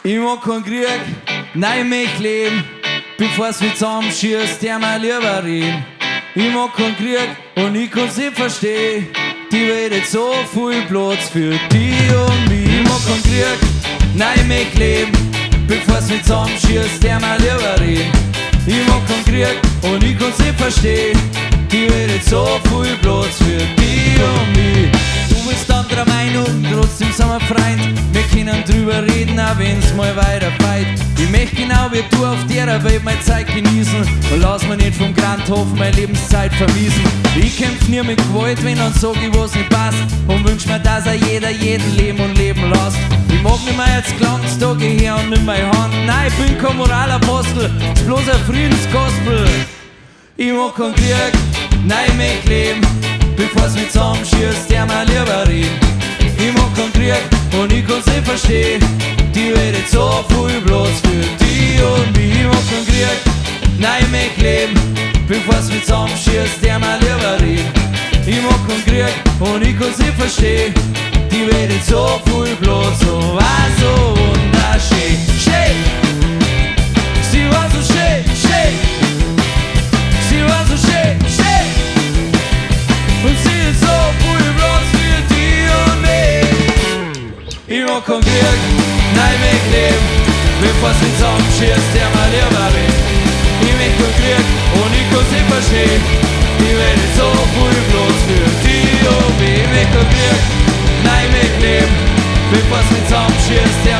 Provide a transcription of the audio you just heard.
Ich mag keinen Krieg, nein, mich leben. Bevor's mich zusammenschießt, der mal lieber reden. Ich mag keinen Krieg und ich kann's nicht verstehen. Die Welt hat so viel Platz für die und mich. Ich mag keinen Krieg, nein, mich leben. Bevor's mich zusammenschießt, der mal lieber reden. Ich mag keinen Krieg und ich kann's nicht verstehen. Die Welt hat so viel Platz für die und mich. Du bist anderer Meinung, trotzdem sind wir Freund. Wir können drüber reden, auch wenn's mal weiter feit. Ich möchte genau wie du auf der Welt meine Zeit genießen und lass mir nicht vom Grandhof meine Lebenszeit vermiesen. Ich kämpf nie mit Gewalt, wenn dann sag ich, was nicht passt, und wünsch mir, dass jeder jeden leben und leben lässt. Ich mag nicht mehr jetzt Glanz, da geh her und nimm meine Hand. Nein, ich bin kein Moralapostel, ist bloß ein Friedensgospel. Ich mag keinen Krieg, nein, ich möchte leben. Bevor's mich zusammenschießt, der mal lieber reden. Ich mag keinen Krieg und ich kann's nicht verstehen. Die Welt hat so viel Platz für die und mich. Ich mag keinen Krieg, nein, ich möchte leben. Bevor's mich zusammenschießt, der mal lieber reden. Ich mag keinen Krieg und ich kann's nicht verstehen. Die Welt hat so viel Platz und war so wunderschön. Schön! Sie war so schön, schön! Sie war so schön, schön! Und sie ist so viel Platz für die und mich. Ich mag keinen Krieg, nein, ich möchte leben. Bevor's mich zusammenschießt, der mal lieber reden. Ich möchte keinen Krieg und ich kann's nicht verstehen. Die Welt ist so viel Platz für die und mich. Ich möchte keinen Krieg, nein, ich möchte leben. Bevor's mich zusammenschießt, der